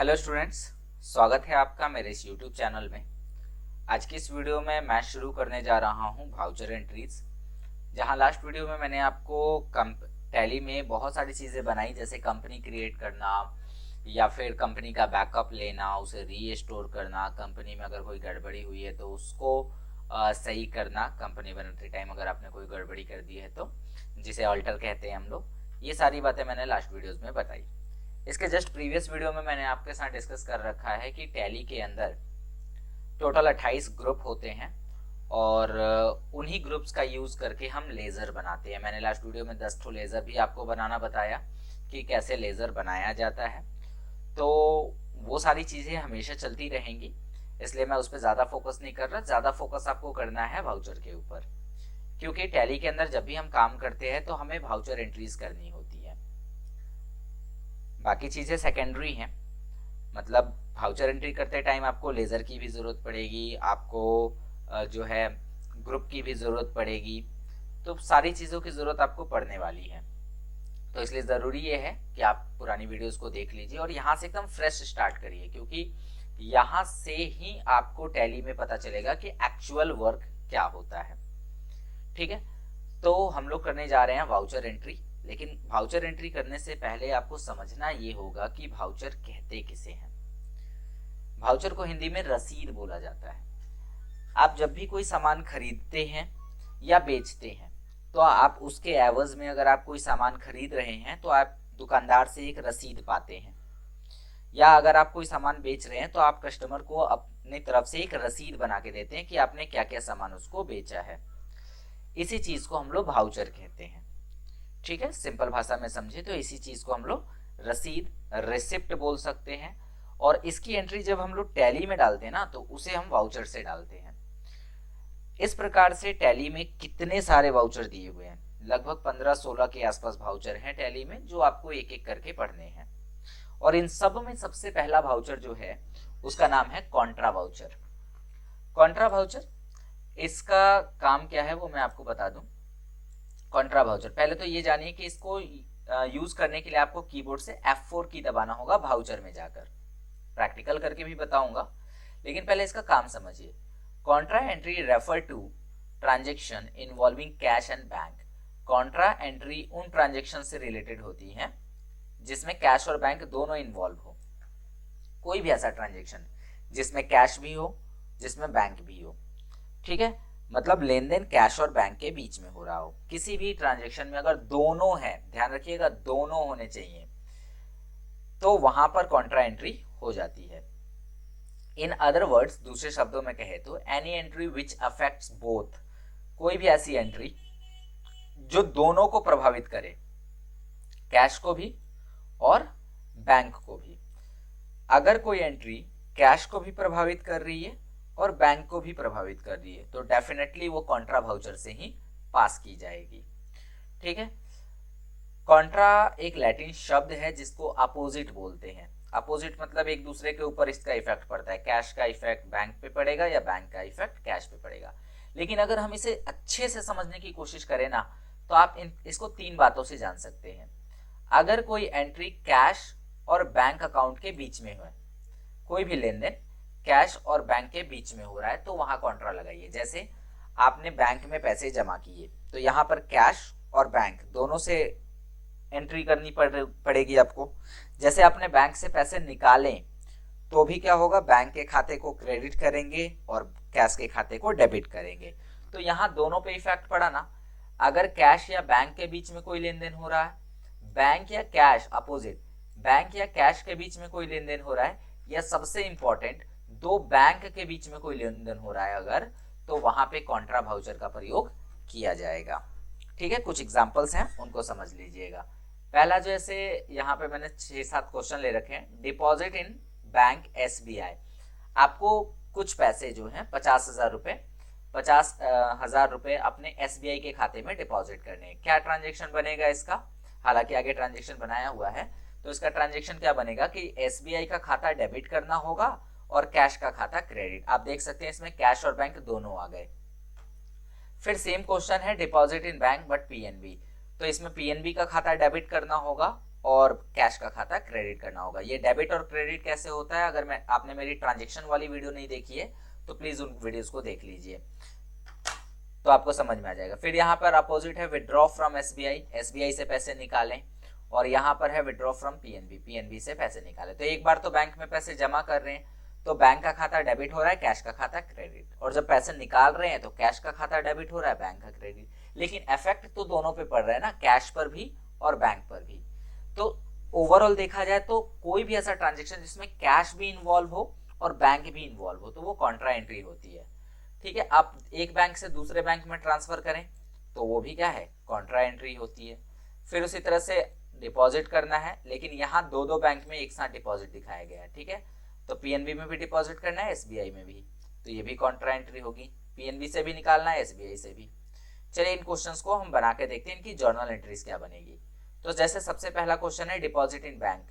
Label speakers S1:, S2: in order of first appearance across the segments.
S1: Hello students, स्वागत है आपका मेरे इस यूट्यूब चैनल में। आज की इस वीडियो में मैं शुरू करने जा रहा हूं वाउचर एंट्रीज। जहां लास्ट वीडियो में मैंने आपको टैली में बहुत सारी चीज़ें बनाई, जैसे कंपनी क्रिएट करना या फिर कंपनी का बैकअप लेना, उसे रीस्टोर करना, कंपनी में अगर कोई गड़बड़ी हुई है तो उसको सही करना, कंपनी बनाते टाइम अगर आपने कोई गड़बड़ी कर दी है तो, जिसे ऑल्टर कहते हैं हम लोग। ये सारी बातें मैंने लास्ट वीडियोज़ में बताई। इसके जस्ट प्रीवियस वीडियो में मैंने आपके साथ डिस्कस कर रखा है कि टैली के अंदर टोटल 28 ग्रुप होते हैं और उन्हीं ग्रुप्स का यूज करके हम लेजर बनाते हैं। मैंने लास्ट वीडियो में 10 ठो लेजर भी आपको बनाना बताया कि कैसे लेजर बनाया जाता है। तो वो सारी चीजें हमेशा चलती रहेंगी, इसलिए मैं उस पर ज्यादा फोकस नहीं कर रहा। ज्यादा फोकस आपको करना है वाउचर के ऊपर, क्योंकि टैली के अंदर जब भी हम काम करते हैं तो हमें वाउचर एंट्रीज करनी होती है। बाकी चीजें सेकेंडरी हैं। मतलब वाउचर एंट्री करते टाइम आपको लेजर की भी जरूरत पड़ेगी, आपको जो है ग्रुप की भी जरूरत पड़ेगी, तो सारी चीजों की जरूरत आपको पड़ने वाली है। तो इसलिए जरूरी ये है कि आप पुरानी वीडियोस को देख लीजिए और यहाँ से एकदम फ्रेश स्टार्ट करिए, क्योंकि यहाँ से ही आपको टैली में पता चलेगा कि एक्चुअल वर्क क्या होता है। ठीक है, तो हम लोग करने जा रहे हैं वाउचर एंट्री। लेकिन वाउचर एंट्री करने से पहले आपको समझना ये होगा कि वाउचर कहते किसे हैं। वाउचर को हिंदी में रसीद बोला जाता है। आप जब भी कोई सामान खरीदते हैं या बेचते हैं तो आप उसके एवज में, अगर आप कोई सामान खरीद रहे हैं तो आप दुकानदार से एक रसीद पाते हैं, या अगर आप कोई सामान बेच रहे हैं तो आप कस्टमर को अपनी तरफ से एक रसीद बना के देते हैं कि आपने क्या क्या सामान उसको बेचा है। इसी चीज को हम लोग वाउचर कहते हैं। ठीक है, सिंपल भाषा में समझे तो इसी चीज को हम लोग रसीद, रिसिप्ट बोल सकते हैं। और इसकी एंट्री जब हम लोग टैली में डालते हैं ना, तो उसे हम वाउचर से डालते हैं। इस प्रकार से टैली में कितने सारे वाउचर दिए हुए हैं, लगभग 15-16 के आसपास वाउचर हैं टैली में, जो आपको एक एक करके पढ़ने हैं। और इन सब में सबसे पहला वाउचर जो है उसका नाम है कॉन्ट्रा वाउचर। कॉन्ट्रा वाउचर, इसका काम क्या है वो मैं आपको बता दूं। कॉन्ट्रा वाउचर, पहले तो ये जानिए कि इसको यूज करने के लिए आपको कीबोर्ड से F4 की दबाना होगा वाउचर में जाकर। प्रैक्टिकल करके भी बताऊंगा, लेकिन पहले इसका काम समझिए। Contra entry refer to transaction involving cash and bank. Contra entry उन ट्रांजेक्शन से रिलेटेड होती हैं जिसमें कैश और बैंक दोनों इन्वॉल्व हो। कोई भी ऐसा ट्रांजेक्शन जिसमें कैश भी हो, जिसमें बैंक भी हो। ठीक है, मतलब लेन देन कैश और बैंक के बीच में हो रहा हो। किसी भी ट्रांजेक्शन में अगर दोनों है, ध्यान रखिएगा दोनों होने चाहिए, तो वहां पर कॉन्ट्रा एंट्री हो जाती है। इन अदर वर्ड्स, दूसरे शब्दों में कहे तो any entry which affects both, कोई भी ऐसी एंट्री जो दोनों को प्रभावित करे, कैश को भी और बैंक को भी। अगर कोई एंट्री कैश को भी प्रभावित कर रही है और बैंक को भी प्रभावित कर रही है तो डेफिनेटली वो कॉन्ट्रा वाउचर से ही पास की जाएगी। ठीक है, कॉन्ट्रा एक लैटिन शब्द है जिसको अपोजिट बोलते हैं। अपोजिट मतलब एक दूसरे के ऊपर इसका इफेक्ट पड़ता है। कैश का इफेक्ट बैंक पे पड़ेगा या बैंक का इफेक्ट कैश पे पड़ेगा। लेकिन अगर हम इसे अच्छे से समझने की कोशिश करें ना, तो आप इसको 3 बातों से जान सकते हैं। अगर कोई एंट्री कैश और बैंक अकाउंट के बीच में हो, कोई भी लेन देन कैश और बैंक के बीच में हो रहा है, तो वहां कॉन्ट्रा लगाइए। जैसे आपने बैंक में पैसे जमा किए तो यहाँ पर कैश और बैंक दोनों से एंट्री करनी पड़ेगी आपको। जैसे आपने बैंक से पैसे निकालें तो भी क्या होगा, बैंक के खाते को क्रेडिट करेंगे और कैश के खाते को डेबिट करेंगे। तो यहाँ दोनों पे इफेक्ट पड़ा ना। अगर कैश या बैंक के बीच में कोई लेन देन हो रहा है, बैंक या कैश अपोजिट, बैंक या कैश के बीच में कोई लेन देन हो रहा है, या सबसे इंपॉर्टेंट दो बैंक के बीच में कोई लेन देन हो रहा है अगर, तो वहां पे कॉन्ट्रा वाउचर का प्रयोग किया जाएगा। ठीक है, कुछ एग्जांपल्स हैं उनको समझ लीजिएगा। पहला, जैसे यहाँ पे मैंने 6-7 क्वेश्चन ले रखे हैं। डिपॉजिट इन बैंक SBI, आपको कुछ पैसे जो हैं 50,000 रुपए, 50,000 रुपए अपने SBI के खाते में डिपॉजिट करने हैं। क्या ट्रांजेक्शन बनेगा इसका, हालांकि आगे ट्रांजेक्शन बनाया हुआ है, तो इसका ट्रांजेक्शन क्या बनेगा कि SBI का खाता डेबिट करना होगा और कैश का खाता क्रेडिट। आप देख सकते हैं इसमें कैश और बैंक दोनों आ गए। फिर सेम क्वेश्चन है deposit in bank but PNB, तो इसमें PNB का खाता डेबिट करना होगा और कैश का खाता क्रेडिट करना होगा। ये डेबिट और क्रेडिट कैसे होता है, अगर आपने मेरी ट्रांजेक्शन वाली वीडियो नहीं देखी है तो प्लीज उन वीडियोस को देख लीजिए, तो आपको समझ में आ जाएगा। फिर यहाँ पर अपोजिट है विड्रॉ फ्रॉम एसबीआई, एसबीआई से पैसे निकालें, और यहाँ पर है विड्रॉ फ्रॉम पीएनबी, पीएनबी से पैसे निकालें। तो एक बार तो बैंक में पैसे जमा कर रहे हैं तो बैंक का खाता डेबिट हो रहा है, कैश का खाता क्रेडिट, और जब पैसे निकाल रहे हैं तो कैश का खाता डेबिट हो रहा है, बैंक का क्रेडिट। लेकिन इफेक्ट तो दोनों पे पड़ रहा है ना, कैश पर भी और बैंक पर भी। तो ओवरऑल देखा जाए तो कोई भी ऐसा ट्रांजेक्शन जिसमें कैश भी इन्वॉल्व हो और बैंक भी इन्वॉल्व हो तो वो कॉन्ट्रा एंट्री होती है। ठीक है, आप एक बैंक से दूसरे बैंक में ट्रांसफर करें तो वो भी क्या है, कॉन्ट्रा एंट्री होती है। फिर उसी तरह से डिपॉजिट करना है, लेकिन यहाँ दो दो बैंक में एक साथ डिपॉजिट दिखाया गया है। ठीक है, तो पीएनबी में भी डिपॉजिट करना है, एसबीआई में भी, तो ये भी कॉन्ट्रा एंट्री होगी। पीएनबी से भी निकालना है, एसबीआई से भी। चलिए इन क्वेश्चंस को हम बना के देखते हैं, इनकी जर्नल एंट्रीज क्या बनेगी। तो जैसे सबसे पहला क्वेश्चन है डिपॉजिट इन बैंक,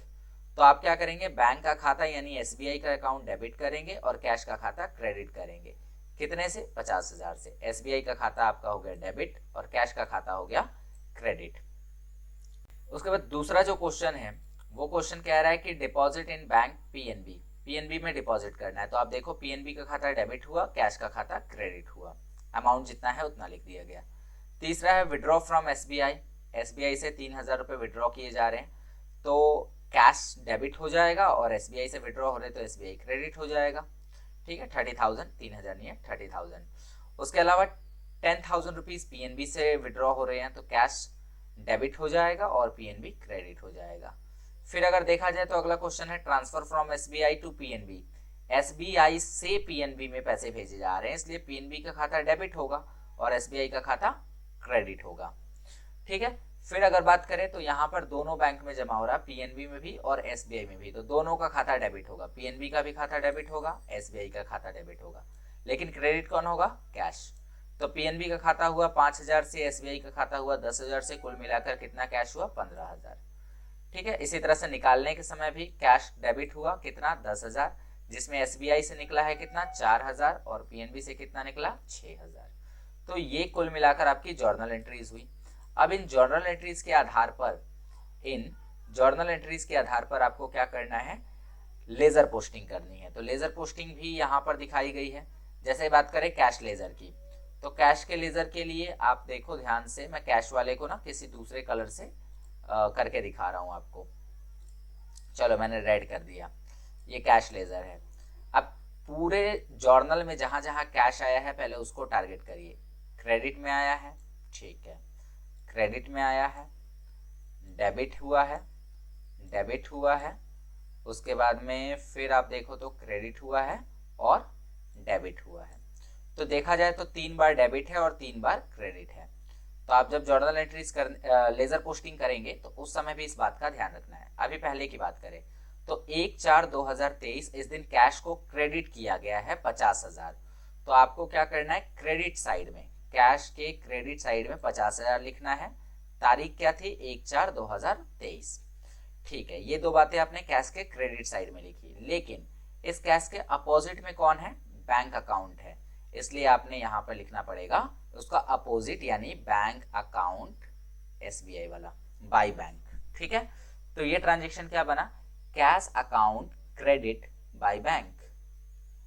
S1: तो आप क्या करेंगे, बैंक का खाता यानी एसबीआई का अकाउंट डेबिट करेंगे और कैश का खाता क्रेडिट करेंगे। कितने से, 50,000 से। एसबीआई का खाता आपका हो गया डेबिट और कैश का खाता हो गया क्रेडिट। उसके बाद दूसरा जो क्वेश्चन है वो क्वेश्चन कह रहा है कि deposit in bank PNB, PNB में डिपॉजिट करना है। तो आप देखो पीएनबी का खाता डेबिट हुआ, कैश का खाता क्रेडिट हुआ, अमाउंट जितना है उतना लिख दिया गया। तीसरा है विड्रॉ फ्रॉम एसबीआई, एसबीआई से 3,000 रुपये विड्रॉ किए जा रहे हैं, तो कैश डेबिट हो जाएगा और एसबीआई से विड्रॉ हो रहे तो एसबीआई क्रेडिट हो जाएगा। ठीक है, 30,000, 3,000 नहीं है, 30,000। उसके अलावा 10,000 रुपीज पीएनबी से विड्रॉ हो रहे हैं तो कैश डेबिट हो जाएगा और पीएनबी क्रेडिट हो जाएगा। फिर अगर देखा जाए तो अगला क्वेश्चन है transfer from SBI to PNB, SBI से पीएनबी में पैसे भेजे जा रहे हैं, इसलिए पीएनबी का खाता डेबिट होगा और एसबीआई का खाता क्रेडिट होगा। ठीक है, फिर अगर बात करें तो यहाँ पर दोनों बैंक में जमा हो रहा है, पीएनबी में भी और एसबीआई में भी, तो दोनों का खाता डेबिट होगा, पीएनबी का भी खाता डेबिट होगा, एसबीआई का खाता डेबिट होगा, लेकिन क्रेडिट कौन होगा, कैश। तो पीएनबी का खाता हुआ 5,000 से, एसबीआई का खाता हुआ 10,000 से, कुल मिलाकर कितना कैश हुआ, 15,000। ठीक है, इसी तरह से निकालने के समय भी कैश डेबिट हुआ कितना, 10,000, जिसमें एसबीआई से निकला है कितना, 4,000, और पीएनबी से कितना निकला, 6,000। तो ये कुल मिलाकर आपकी जर्नल एंट्रीज हुई। अब इन जर्नल एंट्रीज के आधार पर आपको क्या करना है, लेजर पोस्टिंग करनी है। तो लेजर पोस्टिंग भी यहाँ पर दिखाई गई है। जैसे बात करें कैश लेजर की, तो कैश के लेजर के लिए आप देखो ध्यान से, मैं कैश वाले को ना किसी दूसरे कलर से करके दिखा रहा हूं आपको। चलो मैंने रेड कर दिया, ये कैश लेजर है। अब पूरे जर्नल में जहां जहां कैश आया है पहले उसको टारगेट करिए। क्रेडिट में आया है, ठीक है, क्रेडिट में आया है, डेबिट हुआ है, डेबिट हुआ है, उसके बाद में फिर आप देखो तो क्रेडिट हुआ है और डेबिट हुआ है। तो देखा जाए तो 3 बार डेबिट है और 3 बार क्रेडिट है। तो आप जब जर्नल एंट्रीज लेजर पोस्टिंग करेंगे तो उस समय भी इस बात का ध्यान रखना है। अभी पहले की बात करें तो 1/4/2023 इस दिन कैश को क्रेडिट किया गया है 50,000। तो आपको क्या करना है, क्रेडिट साइड में, कैश के क्रेडिट साइड में 50,000 लिखना है। तारीख क्या थी, 1/4/2023। ठीक है, ये दो बातें आपने कैश के क्रेडिट साइड में लिखी, लेकिन इस कैश के अपोजिट में कौन है, बैंक अकाउंट है, इसलिए आपने यहाँ पर लिखना पड़ेगा उसका अपोजिट, यानी बैंक अकाउंट एसबीआई वाला, बाय बैंक। ठीक है, तो ये ट्रांजेक्शन क्या बना, cash account credit by bank.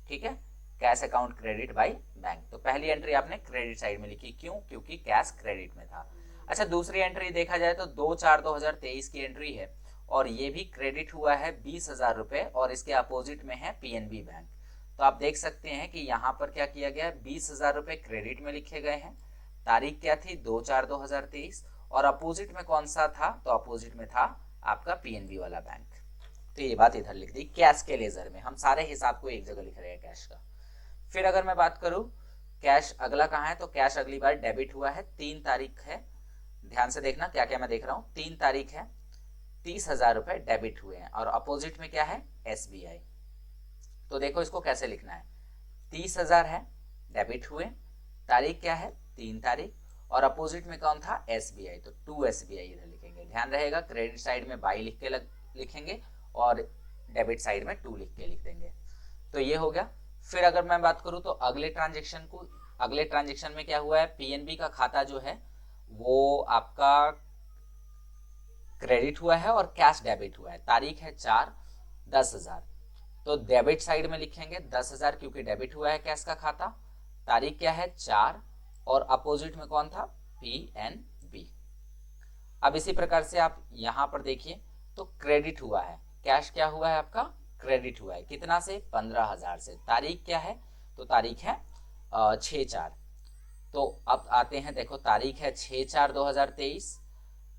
S1: ठीक है, cash account credit by bank. तो पहली एंट्री आपने क्रेडिट साइड में लिखी, क्यों, क्योंकि कैश क्रेडिट में था। अच्छा, दूसरी एंट्री देखा जाए तो 2/4/2023 की एंट्री है और ये भी क्रेडिट हुआ है 20,000 रुपए और इसके अपोजिट में है पीएनबी बैंक। तो आप देख सकते हैं कि यहाँ पर क्या किया गया, 20,000 रुपए क्रेडिट में लिखे गए हैं। तारीख क्या थी, 2/4/2023, और अपोजिट में कौन सा था, तो अपोजिट में था आपका पीएनबी वाला बैंक। तो ये बात इधर लिख दी, कैश के लेजर में हम सारे हिसाब को एक जगह लिख रहे हैं कैश का। फिर अगर मैं बात करूं कैश अगला कहाँ है, तो कैश अगली बार डेबिट हुआ है, 3 तारीख है, ध्यान से देखना क्या क्या मैं देख रहा हूँ, 3 तारीख है, 30,000 रुपए डेबिट हुए हैं और अपोजिट में क्या है, एसबीआई। तो देखो इसको कैसे लिखना है, 30,000 है, डेबिट हुए, तारीख क्या है, 3 तारीख, और अपोजिट में कौन था, एसबीआई, तो 2 एसबीआई इधर लिखेंगे। ध्यान रहेगा क्रेडिट साइड में बाई लिख के लिखेंगे और डेबिट साइड में 2 लिख के लिख देंगे। तो ये हो गया। फिर अगर मैं बात करूं तो अगले ट्रांजेक्शन में क्या हुआ है, पीएनबी का खाता जो है वो आपका क्रेडिट हुआ है और कैश डेबिट हुआ है। तारीख है 4/10/1000, तो डेबिट साइड में लिखेंगे 10,000 क्योंकि डेबिट हुआ है कैश का खाता। तारीख क्या है 4 और अपोजिट में कौन था PNB। अब इसी प्रकार से आप यहां पर देखिए तो क्रेडिट हुआ है, कैश क्या हुआ है आपका क्रेडिट हुआ है, कितना से 15,000 से। तारीख क्या है तो तारीख है 6/4। तो अब आते हैं, देखो तारीख है 6/4/2023,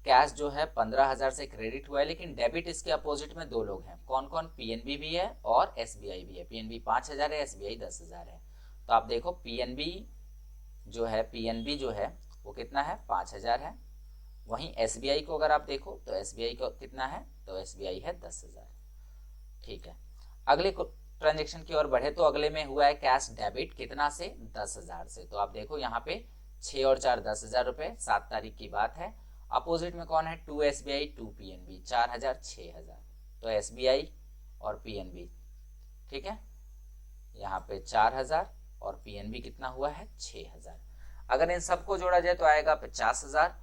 S1: कैश जो है 15,000 से क्रेडिट हुआ है, लेकिन डेबिट इसके अपोजिट में दो लोग हैं, कौन कौन PNB भी है और SBI भी है। PNB 5,000 है, SBI 10,000 है। तो आप देखो PNB जो है वो कितना है 5,000 है। वहीं SBI को अगर आप देखो तो SBI को कितना है तो SBI है 10,000। ठीक है, अगले ट्रांजेक्शन की ओर बढ़े तो अगले में हुआ है कैश डेबिट, कितना से 10,000 से। तो आप देखो यहाँ पे 6 और 4 10,000 रुपए, 7 तारीख की बात है। अपोजिट में कौन है 2 SBI 2 PNB, 4,000 6,000। तो SBI और PNB, ठीक है, यहाँ पे 4,000 और PNB कितना हुआ है 6,000। अगर इन सबको जोड़ा जाए तो आएगा 50,000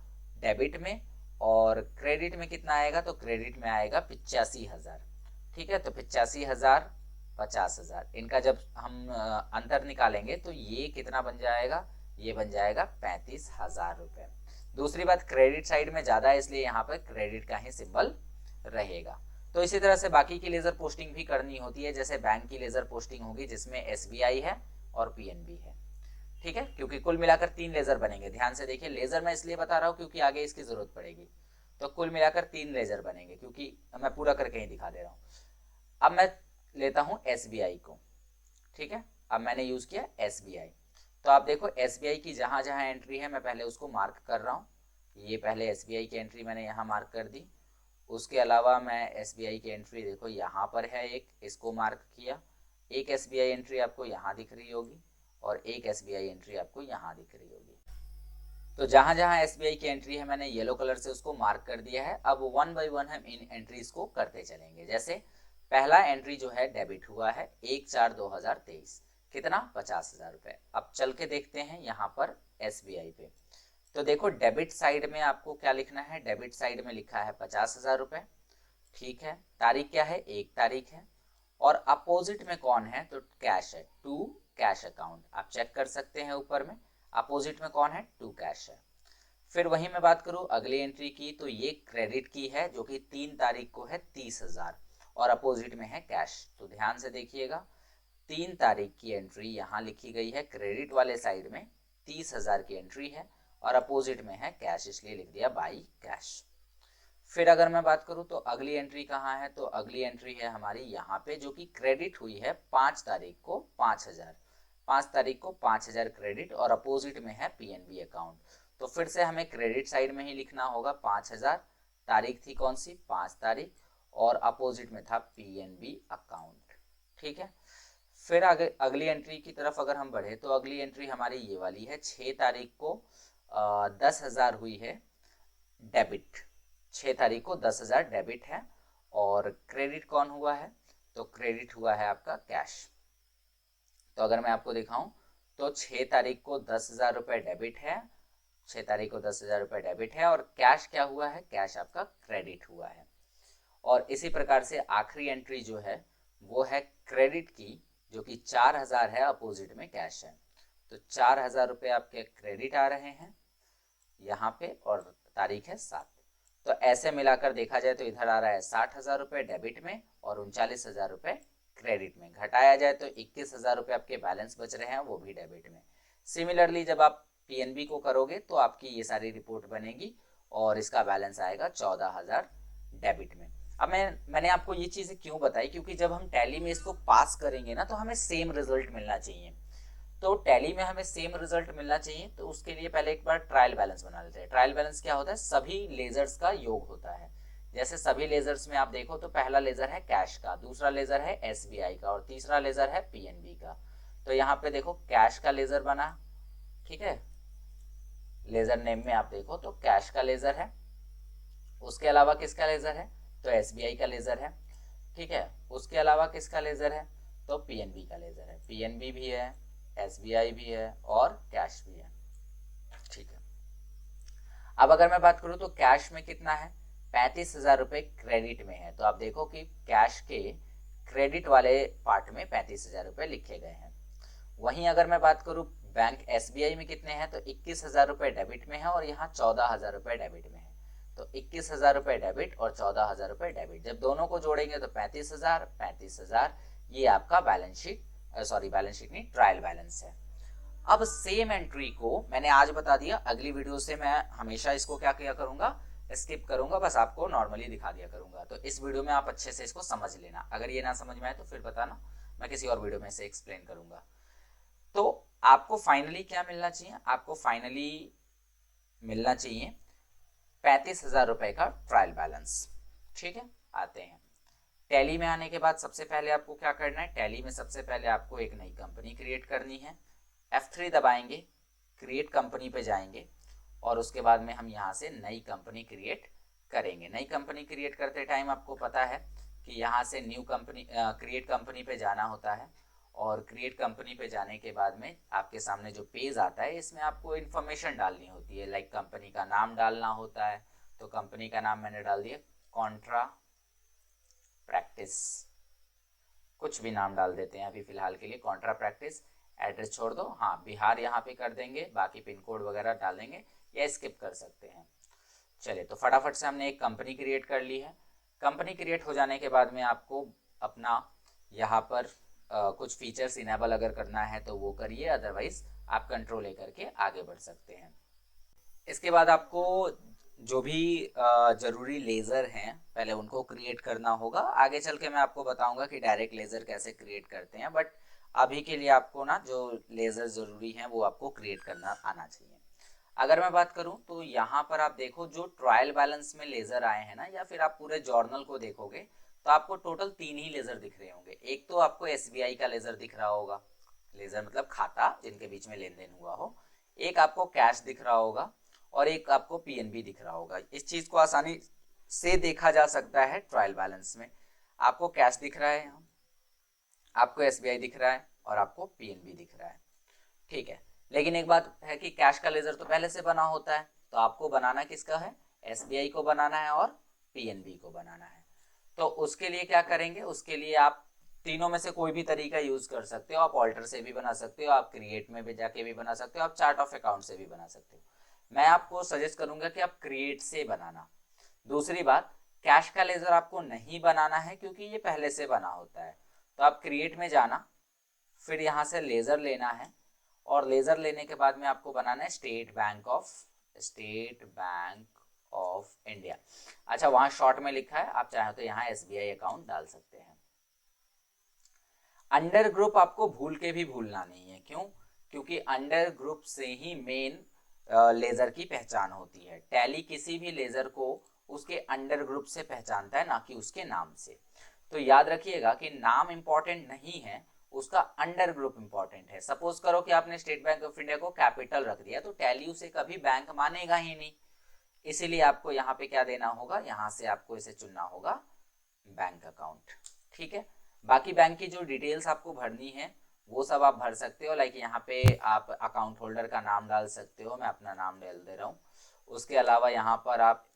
S1: डेबिट में, और क्रेडिट में कितना आएगा तो क्रेडिट में आएगा 85,000। ठीक है, तो 85,000 50,000, इनका जब हम अंतर निकालेंगे तो ये कितना बन जाएगा, ये बन जाएगा 35,000 रुपए। दूसरी बात क्रेडिट साइड में ज्यादा है इसलिए यहाँ पर क्रेडिट का ही सिंबल रहेगा। तो इसी तरह से बाकी की लेजर पोस्टिंग भी करनी होती है, जैसे बैंक की लेजर पोस्टिंग होगी जिसमें SBI है और PNB है। ठीक है, क्योंकि कुल मिलाकर 3 लेजर बनेंगे। ध्यान से देखिए, लेजर मैं इसलिए बता रहा हूँ क्योंकि आगे इसकी जरूरत पड़ेगी। तो कुल मिलाकर 3 लेजर बनेंगे, क्योंकि मैं पूरा करके ही दिखा दे रहा हूँ। अब मैं लेता हूँ SBI को। ठीक है, अब मैंने यूज किया SBI। तो आप देखो SBI की जहां जहां एंट्री है मैं पहले उसको मार्क कर रहा हूँ। ये पहले SBI की एंट्री मैंने यहाँ मार्क कर दी। उसके अलावा मैं SBI की एंट्री देखो यहाँ पर है एक, इसको मार्क किया। एक SBI एंट्री आपको यहाँ दिख रही होगी और एक SBI एंट्री आपको यहाँ दिख रही होगी। तो जहां जहां SBI की एंट्री है मैंने येलो कलर से उसको मार्क कर दिया है। अब 1 बाय 1 हम इन एंट्रीज को करते चलेंगे। जैसे पहला एंट्री जो है डेबिट हुआ है 1/4/2023, कितना 50,000 रुपए। अब चल के देखते हैं यहाँ पर SBI पे। तो देखो डेबिट साइड में आपको क्या लिखना है, डेबिट साइड में लिखा है 50,000 रुपए। ठीक है, तारीख क्या है 1 तारीख है, और अपोजिट में कौन है तो कैश है, टू कैश अकाउंट। आप चेक कर सकते हैं ऊपर में अपोजिट में कौन है टू कैश है। फिर वही मैं बात करूं अगली एंट्री की, तो ये क्रेडिट की है जो कि 3 तारीख को है 30,000 और अपोजिट में है कैश। तो ध्यान से देखिएगा 3 तारीख की एंट्री यहाँ लिखी गई है क्रेडिट वाले साइड में, 30,000 की एंट्री है और अपोजिट में है कैश, इसलिए लिख दिया बाई कैश। फिर अगर मैं बात करूं तो अगली एंट्री कहाँ है, तो अगली एंट्री है हमारी यहाँ पे जो कि क्रेडिट हुई है 5 तारीख को 5,000, 5 तारीख को 5,000 क्रेडिट और अपोजिट में है PNB अकाउंट। तो फिर से हमें क्रेडिट साइड में ही लिखना होगा 5,000, तारीख थी कौन सी 5 तारीख और अपोजिट में था PNB अकाउंट। ठीक है, फिर अगली एंट्री की तरफ अगर हम बढ़े तो अगली एंट्री हमारी ये वाली है 6 तारीख को 10,000 हुई है डेबिट, 6 तारीख को 10,000 डेबिट है और क्रेडिट कौन हुआ है तो क्रेडिट हुआ है आपका कैश। तो अगर मैं आपको दिखाऊं तो 6 तारीख को 10,000 रुपए डेबिट है, 6 तारीख को 10,000 रुपए डेबिट है और कैश क्या हुआ है, कैश आपका क्रेडिट हुआ है। और इसी प्रकार से आखिरी एंट्री जो है वो है क्रेडिट की जो कि 4,000 है, अपोजिट में कैश है। तो 4,000 रुपए आपके क्रेडिट आ रहे हैं यहाँ पे और तारीख है 7। तो ऐसे मिलाकर देखा जाए तो इधर आ रहा है 60,000 रुपए डेबिट में और 39,000 रुपए क्रेडिट में। घटाया जाए तो 21,000 रुपए आपके बैलेंस बच रहे हैं, वो भी डेबिट में। सिमिलरली जब आप PNB को करोगे तो आपकी ये सारी रिपोर्ट बनेगी और इसका बैलेंस आएगा 14,000 डेबिट में। अब मैंने आपको ये चीजें क्यों बताई, क्योंकि जब हम टैली में इसको पास करेंगे ना तो हमें सेम रिजल्ट मिलना चाहिए। तो टैली में हमें सेम रिजल्ट मिलना चाहिए तो उसके लिए पहले एक बार ट्रायल बैलेंस बना लेते हैं। ट्रायल बैलेंस क्या होता है, सभी लेजर्स का योग होता है। जैसे सभी लेजर्स में आप देखो तो पहला लेजर है कैश का, दूसरा लेजर है SBI का और तीसरा लेजर है PNB का। तो यहाँ पे देखो कैश का लेजर बना, ठीक है, लेजर नेम में आप देखो तो कैश का लेजर है। उसके अलावा किसका लेजर है तो SBI का लेजर है, ठीक है। उसके अलावा किसका लेजर है तो PNB का लेजर है, PNB भी है, SBI भी है और कैश भी है, ठीक है। अब अगर मैं बात करूं तो कैश में कितना है, 35,000 रुपये क्रेडिट में है, तो आप देखो कि कैश के क्रेडिट वाले पार्ट में 35,000 रुपये लिखे गए हैं। वहीं अगर मैं बात करूं बैंक एसबीआई में कितने हैं, तो 21,000 रुपये डेबिट में है और यहाँ 14,000 रुपये डेबिट में है। तो 21,000 रुपये डेबिट और 14,000 रुपये डेबिट, जब दोनों को जोड़ेंगे तो 35,000 ये आपका balance sheet, sorry balance sheet नहीं, ट्रायल बैलेंस है। अब सेम एंट्री को मैंने आज बता दिया, अगली वीडियो से मैं हमेशा इसको क्या किया करूंगा, स्किप करूंगा, बस आपको नॉर्मली दिखा दिया करूंगा। तो इस वीडियो में आप अच्छे से इसको समझ लेना, अगर ये ना समझ में आए तो फिर बताना, मैं किसी और वीडियो में से एक्सप्लेन करूंगा। तो आपको फाइनली क्या मिलना चाहिए, आपको फाइनली मिलना चाहिए 35,000 रुपए का ट्रायल बैलेंस। ठीक है, आते हैं टैली में। आने के बाद सबसे पहले आपको क्या करना है, टैली में सबसे पहले आपको एक नई कंपनी क्रिएट करनी है। F3 दबाएंगे, क्रिएट कंपनी पे जाएंगे और उसके बाद में हम यहाँ से नई कंपनी क्रिएट करेंगे। नई कंपनी क्रिएट करते टाइम आपको पता है कि यहाँ से न्यू कंपनी क्रिएट कंपनी पे जाना होता है और क्रिएट कंपनी पे जाने के बाद में आपके सामने जो पेज आता है इसमें आपको इन्फॉर्मेशन डालनी होती है, लाइक कंपनी का नाम डालना होता है। तो कंपनी का नाम मैंने डाल दिया कॉन्ट्रा प्रैक्टिस, कुछ भी नाम डाल देते हैं अभी फिलहाल के लिए, कॉन्ट्रा प्रैक्टिस। एड्रेस छोड़ दो, हाँ बिहार यहाँ पे कर देंगे, बाकी पिन कोड वगैरह डाल देंगे या स्किप कर सकते हैं। चलिए, तो फटाफट से हमने एक कंपनी क्रिएट कर ली है। कंपनी क्रिएट हो जाने के बाद में आपको अपना यहाँ पर कुछ फीचर्स इनेबल अगर करना है तो वो करिए, अदरवाइज आप कंट्रोल लेकर के आगे बढ़ सकते हैं। इसके बाद आपको जो भी जरूरी लेज़र हैं पहले उनको क्रिएट करना होगा। आगे चल के मैं आपको बताऊंगा कि डायरेक्ट लेज़र कैसे क्रिएट करते हैं, बट अभी के लिए आपको ना जो लेज़र ज़रूरी हैं वो आपको क्रिएट करना आना चाहिए। अगर मैं बात करूं तो यहाँ पर आप देखो जो ट्रायल बैलेंस में लेज़र आए हैं ना, या फिर आप पूरे जर्नल को देखोगे तो आपको टोटल 3 ही लेज़र दिख रहे होंगे। एक तो आपको एसबीआई का लेज़र दिख रहा होगा, लेज़र मतलब खाता जिनके बीच में लेन देन हुआ हो, एक आपको कैश दिख रहा होगा और एक आपको पीएनबी दिख रहा होगा। इस चीज़ को आसानी से देखा जा सकता है ट्रायल बैलेंस में। आपको कैश दिख रहा है यहाँ, आपको एसबीआई दिख रहा है और आपको पीएनबी दिख रहा है। ठीक है, लेकिन एक बात है कि कैश का लेज़र तो पहले से बना होता है, तो आपको बनाना किसका है, एसबीआई को बनाना है और पीएनबी को बनाना है। तो उसके लिए क्या करेंगे, उसके लिए आप तीनों में से कोई भी तरीका यूज कर सकते हो। आप ऑल्टर से भी बना सकते हो, आप क्रिएट में भी जाके भी बना सकते हो, आप चार्ट ऑफ अकाउंट से भी बना सकते हो। मैं आपको सजेस्ट करूंगा कि आप क्रिएट से बनाना। दूसरी बात, कैश का लेजर आपको नहीं बनाना है क्योंकि ये पहले से बना होता है। तो आप क्रिएट में जाना, फिर यहाँ से लेजर लेना है और लेजर लेने के बाद में आपको बनाना है स्टेट बैंक ऑफ इंडिया। अच्छा, वहां शॉर्ट में लिखा है, आप चाहे तो यहाँ एसबीआई अकाउंट डाल सकते हैं। अंडर ग्रुप आपको भूल के भी भूलना नहीं है, क्यों, क्योंकि अंडर ग्रुप से ही मेन लेजर की पहचान होती है। टैली किसी भी लेजर को उसके अंडर ग्रुप से पहचानता है, ना कि उसके नाम से। तो याद रखिएगा कि नाम इंपॉर्टेंट नहीं है, उसका अंडर ग्रुप इंपॉर्टेंट है। सपोज करो कि आपने स्टेट बैंक ऑफ इंडिया को कैपिटल रख दिया, तो टैली उसे कभी बैंक मानेगा ही नहीं। इसीलिए आपको यहाँ पे क्या देना होगा, यहाँ से आपको इसे चुनना होगा बैंक अकाउंट। ठीक है, बाकी बैंक की जो डिटेल्स आपको भरनी है वो सब आप भर सकते हो। लाइक यहाँ पे आप अकाउंट होल्डर का नाम डाल सकते हो, मैं अपना नाम डाल दे रहा हूँ। उसके अलावा यहाँ पर आप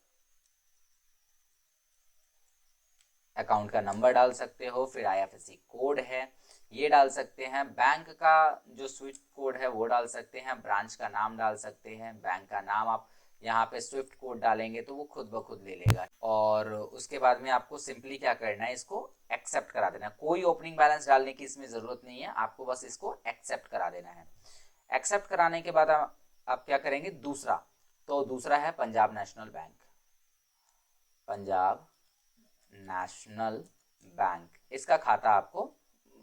S1: अकाउंट का नंबर डाल सकते हो, फिर आईएफएससी कोड है ये डाल सकते हैं, बैंक का जो स्विफ्ट कोड है वो डाल सकते हैं, ब्रांच का नाम डाल सकते हैं, बैंक का नाम आप यहाँ पे स्विफ्ट कोड डालेंगे तो वो खुद ब खुद ले लेगा। और उसके बाद में आपको सिंपली क्या करना है, इसको एक्सेप्ट करा देना है। कोई ओपनिंग बैलेंस डालने की इसमें ज़रूरत नहीं है, आपको बस इसको एक्सेप्ट करा देना है। एक्सेप्ट कराने के बाद आप क्या करेंगे, दूसरा, तो दूसरा है Punjab national bank. Punjab national bank, इसका खाता आपको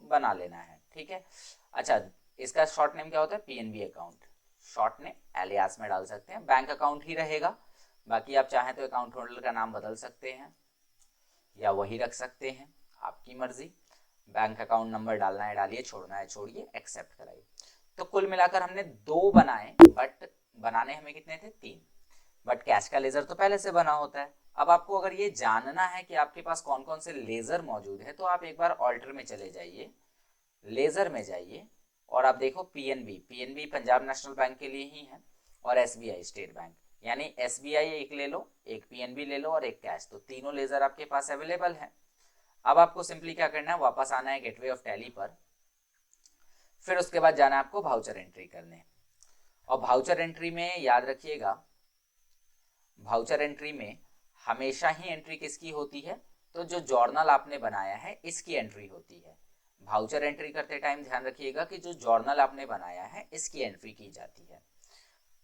S1: बना लेना है। ठीक है, अच्छा, इसका शॉर्ट नेम क्या होता है, PNB account. Short name alias में डाल सकते हैं, बैंक अकाउंट ही रहेगा। बाकी आप चाहें तो अकाउंट होल्डर का नाम बदल सकते हैं या वही रख सकते हैं, आपकी मर्जी। बैंक अकाउंट नंबर डालना है डालिए, छोड़ना है छोड़िए, एक्सेप्ट कराइए। तो कुल मिलाकर हमने 2 बनाए, बट बनाने हमें कितने थे, 3। बट कैश का लेजर तो पहले से बना होता है। अब आपको अगर ये जानना है कि आपके पास कौन कौन से लेजर मौजूद है, तो आप एक बार ऑल्टर में चले जाइए, लेजर में जाइए और आप देखो पीएनबी पंजाब नेशनल बैंक के लिए ही है और एसबीआई स्टेट बैंक। यानी एसबीआई एक ले लो, एक पीएनबी ले लो और एक कैश, तो तीनों लेजर आपके पास अवेलेबल है। अब आपको सिंपली क्या करना है, वापस आना है गेटवे ऑफ टैली पर, फिर उसके बाद जाना है आपको वाउचर एंट्री करने। और वाउचर एंट्री में याद रखिएगा, वाउचर एंट्री में हमेशा ही एंट्री किसकी होती है, तो जो जर्नल आपने बनाया है इसकी एंट्री होती है। वाउचर एंट्री करते टाइम ध्यान रखिएगा कि जो जर्नल आपने बनाया है इसकी एंट्री की जाती है।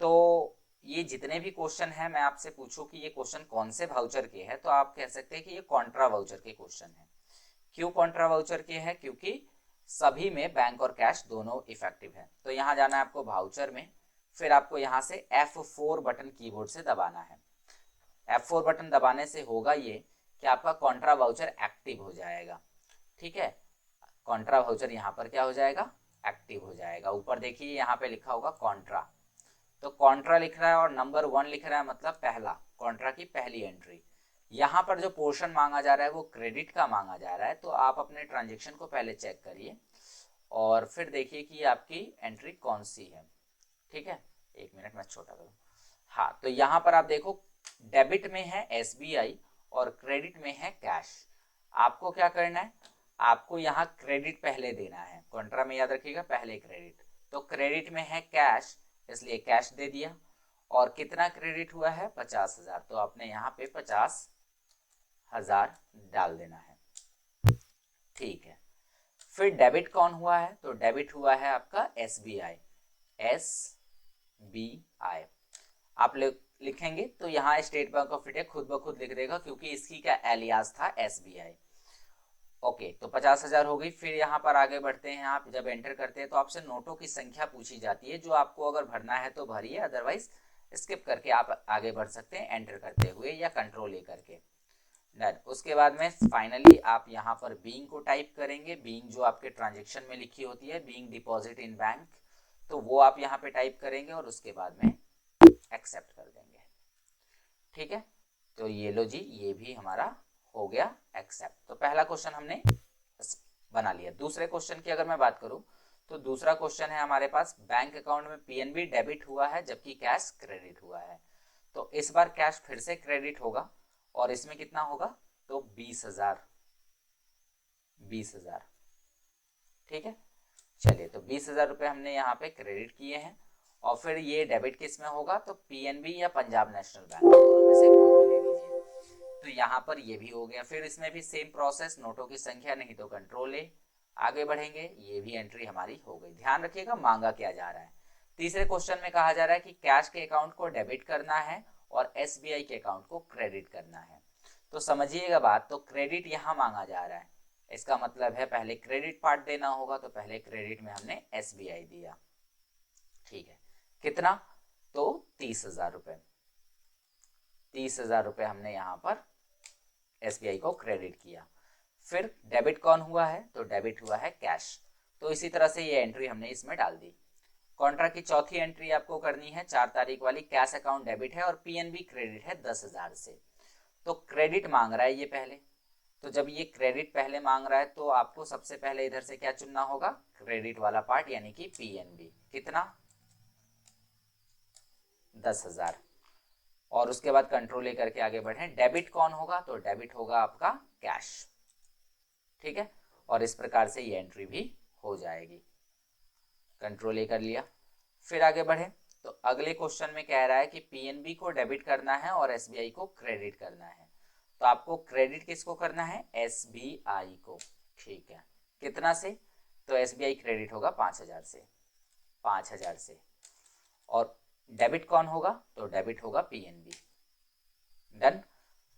S1: तो ये जितने भी क्वेश्चन है, मैं आपसे पूछूं कि ये क्वेश्चन कौन से वाउचर के हैं, तो आप कह सकते हैं कि ये कॉन्ट्रा वाउचर के क्वेश्चन है। क्यों कॉन्ट्रा वाउचर के हैं, क्योंकि सभी में बैंक और कैश दोनों इफेक्टिव है। तो यहाँ जाना है आपको वाउचर में, फिर आपको यहाँ से F4 बटन कीबोर्ड से दबाना है। F4 बटन दबाने से होगा ये कि आपका कॉन्ट्रा वाउचर एक्टिव हो जाएगा। ठीक है, कॉन्ट्रा वाउचर यहाँ पर क्या हो जाएगा, एक्टिव हो जाएगा। ऊपर देखिए यहाँ पे लिखा होगा कॉन्ट्रा, तो कॉन्ट्रा लिख रहा है और नंबर 1 लिख रहा है, मतलब पहला, कॉन्ट्रा की पहली एंट्री। यहाँ पर जो पोर्शन मांगा जा रहा है वो क्रेडिट का मांगा जा रहा है, तो आप अपने ट्रांजेक्शन को पहले चेक करिए और फिर देखिए कि आपकी एंट्री कौन सी है। ठीक है, एक मिनट में छोटा करूँ। हाँ, तो यहाँ पर आप देखो डेबिट में है एसबीआई और क्रेडिट में है कैश। आपको क्या करना है, आपको यहाँ क्रेडिट पहले देना है, कॉन्ट्रा में याद रखिएगा पहले क्रेडिट। तो क्रेडिट में है कैश, इसलिए कैश दे दिया। और कितना क्रेडिट हुआ है, 50,000, तो आपने यहाँ पे 50,000 डाल देना है। ठीक है, फिर डेबिट कौन हुआ है, तो डेबिट हुआ है आपका एसबीआई, एसबीआई आप लिखेंगे तो यहाँ स्टेट बैंक ऑफ इंडिया खुद ब खुद लिख देगा, क्योंकि इसकी का एलियास था एसबीआई। ओके, तो 50,000 हो गई। फिर यहाँ पर आगे बढ़ते हैं, आप जब एंटर करते हैं तो आपसे नोटों की संख्या पूछी जाती है, जो आपको अगर भरना है तो भरिए, अदरवाइज स्किप करके आप आगे बढ़ सकते हैं एंटर करते हुए या कंट्रोल ए करके। डन। उसके बाद में फाइनली आप यहाँ पर बीइंग को टाइप करेंगे, बीइंग जो आपके ट्रांजेक्शन में लिखी होती है, बीइंग डिपॉजिट इन बैंक, तो वो आप यहाँ पे टाइप करेंगे और उसके बाद में एक्सेप्ट कर देंगे। ठीक है, तो ये लो जी, ये भी हमारा हो गया एक्सेप्ट। तो पहला क्वेश्चन हमने बना लिया। दूसरे क्वेश्चन की अगर मैं बात करूं, तो दूसरा क्वेश्चन है हमारे पास, बैंक अकाउंट में पीएनबी डेबिट हुआ है जबकि कैश क्रेडिट हुआ है। तो इस बार कैश फिर से क्रेडिट होगा और इसमें कितना होगा, तो 20,000। ठीक है, चलिए, तो 20,000 रुपए हमने यहाँ पे क्रेडिट किए हैं। और फिर ये डेबिट किस में होगा, तो पीएनबी या पंजाब नेशनल बैंक, दोनों में से कोई भी ले लीजिए। तो यहाँ पर ये भी हो गया। फिर इसमें भी सेम प्रोसेस, नोटों की संख्या नहीं तो कंट्रोल ए, आगे बढ़ेंगे, ये भी एंट्री हमारी हो गई। ध्यान रखिएगा मांगा क्या जा रहा है। तीसरे क्वेश्चन में कहा जा रहा है कि कैश के अकाउंट को डेबिट करना है और एसबीआई के अकाउंट को क्रेडिट करना है। तो समझिएगा बात, तो क्रेडिट यहाँ मांगा जा रहा है, इसका मतलब है पहले क्रेडिट पार्ट देना होगा, तो पहले क्रेडिट में हमने एसबीआई दिया। ठीक है, कितना, तो 30,000 रुपए। 30,000 रुपए हमने यहाँ पर एसबीआई को क्रेडिट किया। फिर डेबिट कौन हुआ है, तो डेबिट हुआ है कैश। तो इसी तरह से ये एंट्री हमने इसमें डाल दी। कॉन्ट्रा की चौथी एंट्री आपको करनी है 4 तारीख वाली, कैश अकाउंट डेबिट है और पीएनबी क्रेडिट है 10,000 से। तो क्रेडिट मांग रहा है ये पहले, तो जब ये क्रेडिट पहले मांग रहा है तो आपको सबसे पहले इधर से क्या चुनना होगा, क्रेडिट वाला पार्ट, यानी कि पीएनबी। कितना, 10,000। और उसके बाद कंट्रोल लेकर के आगे बढ़े। डेबिट कौन होगा, तो डेबिट होगा आपका कैश। ठीक है, और इस प्रकार से ये एंट्री भी हो जाएगी। कंट्रोल ए कर लिया। फिर आगे बढ़े, तो अगले क्वेश्चन में कह रहा है कि पीएनबी को डेबिट करना है और एसबीआई को क्रेडिट करना है। तो आपको क्रेडिट किसको करना है, एसबीआई को। ठीक है, कितना से, तो एसबीआई क्रेडिट होगा 5,000 से, 5,000 से। और डेबिट कौन होगा, तो डेबिट होगा पीएनबी। डन,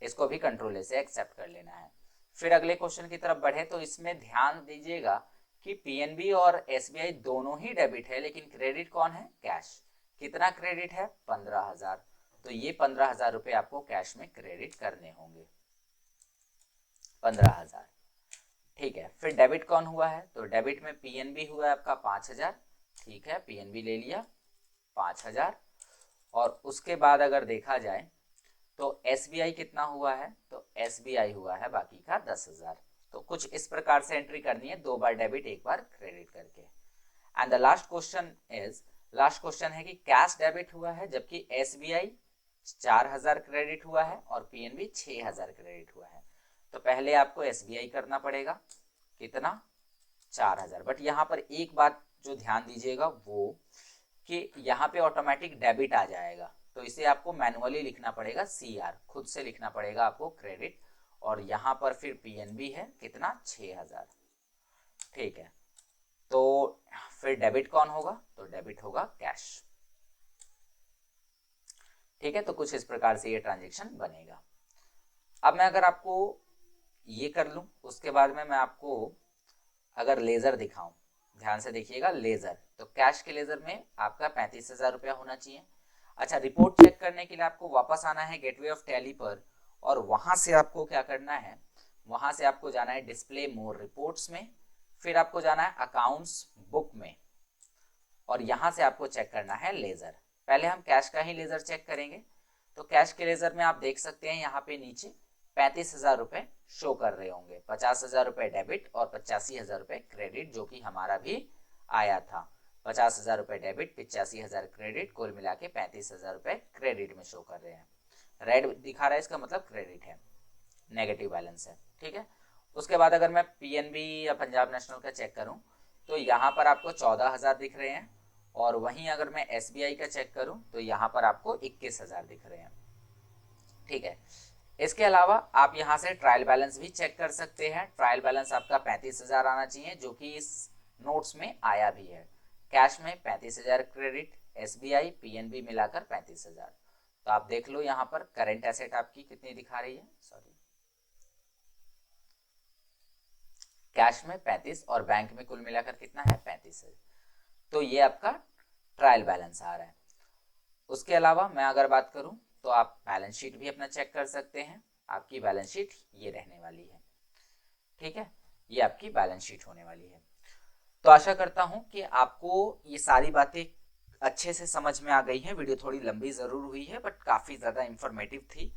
S1: इसको भी कंट्रोल से एक्सेप्ट कर लेना है। फिर अगले क्वेश्चन की तरफ बढ़े, तो इसमें ध्यान दीजिएगा कि पीएनबी और एसबीआई दोनों ही डेबिट है, लेकिन क्रेडिट कौन है, कैश। कितना क्रेडिट है, 15,000। तो ये 15,000 रुपए आपको कैश में क्रेडिट करने होंगे, 15,000। ठीक है, फिर डेबिट कौन हुआ है, तो डेबिट में पीएनबी हुआ है आपका 5,000। ठीक है, पीएनबी ले लिया 5,000। और उसके बाद अगर देखा जाए तो एसबीआई कितना हुआ है, तो एसबीआई हुआ है बाकी का 10,000। तो कुछ इस प्रकार से एंट्री करनी है, 2 बार डेबिट 1 बार क्रेडिट करके। एंड द लास्ट क्वेश्चन है कि कैश डेबिट हुआ है जबकि एसबीआई 4000 क्रेडिट हुआ है और पीएनबी 6000 क्रेडिट हुआ है। तो पहले आपको एसबीआई करना पड़ेगा, कितना, 4000। बट यहाँ पर एक बात जो ध्यान दीजिएगा वो कि यहाँ पे ऑटोमेटिक डेबिट आ जाएगा, तो इसे आपको मैनुअली लिखना पड़ेगा, सीआर खुद से लिखना पड़ेगा आपको क्रेडिट, और यहाँ पर फिर पीएनबी है कितना, 6000। ठीक है, तो फिर डेबिट कौन होगा, तो डेबिट होगा कैश। ठीक है, तो कुछ इस प्रकार से ये ट्रांजेक्शन बनेगा। अब मैं अगर आपको ये कर लूं, उसके बाद में मैं आपको अगर लेजर दिखाऊं, ध्यान से देखिएगा, लेजर, तो कैश के लेजर में आपका 35,000 रुपया होना चाहिए। अच्छा, रिपोर्ट चेक करने के लिए आपको वापस आना है गेटवे ऑफ टैली पर, और वहां से आपको क्या करना है, वहां से आपको जाना है डिस्प्ले मोर रिपोर्ट्स में, फिर आपको जाना है अकाउंट्स बुक में, और यहां से आपको चेक करना है लेजर। पहले हम कैश का ही लेजर चेक करेंगे। तो कैश के लेजर में आप देख सकते हैं यहाँ पे नीचे 35,000 रुपए शो कर रहे होंगे, 50,000 रुपए डेबिट और 85,000 रुपए क्रेडिट, जो कि हमारा भी आया था। 50,000 रुपए डेबिट, 85,000 क्रेडिट, कुल मिला के 35,000 रुपए क्रेडिट में शो कर रहे हैं। रेड दिखा रहा है, इसका मतलब क्रेडिट है, नेगेटिव बैलेंस है। ठीक है, उसके बाद अगर मैं पीएनबी या पंजाब नेशनल का चेक करूं, तो यहाँ पर आपको 14,000 दिख रहे हैं, और वहीं अगर मैं एसबीआई का चेक करूं तो यहाँ पर आपको 21,000 दिख रहे हैं। ठीक है, इसके अलावा आप यहाँ से ट्रायल बैलेंस भी चेक कर सकते हैं। ट्रायल बैलेंस आपका 35,000 आना चाहिए, जो कि इस नोट्स में आया भी है। कैश में 35,000 क्रेडिट, एसबीआई पीएनबी मिलाकर 35,000। तो आप देख लो यहाँ पर करंट एसेट आपकी कितनी दिखा रही है, सॉरी, कैश में 35 और बैंक में कुल मिलाकर कितना है, 35 है। तो ये आपका ट्रायल बैलेंस आ रहा है। उसके अलावा मैं अगर बात करूं तो आप बैलेंस शीट भी अपना चेक कर सकते हैं। आपकी बैलेंस शीट ये रहने वाली है। ठीक है, ये आपकी बैलेंस शीट होने वाली है। तो आशा करता हूं कि आपको ये सारी बातें अच्छे से समझ में आ गई हैं। वीडियो थोड़ी लंबी जरूर हुई है, बट काफी ज्यादा इंफॉर्मेटिव थी।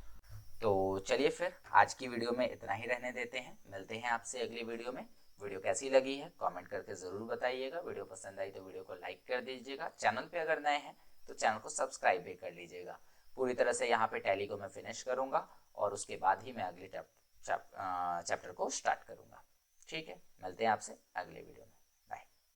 S1: तो चलिए फिर आज की वीडियो में इतना ही रहने देते हैं, मिलते हैं आपसे अगली वीडियो में। वीडियो कैसी लगी है कमेंट करके ज़रूर बताइएगा। वीडियो पसंद आई तो वीडियो को लाइक कर दीजिएगा। चैनल पे अगर नए हैं तो चैनल को सब्सक्राइब भी कर लीजिएगा। पूरी तरह से यहाँ पे टैली को मैं फिनिश करूँगा और उसके बाद ही मैं अगले चैप्टर को स्टार्ट करूँगा। ठीक है, मिलते हैं आपसे अगले वीडियो में।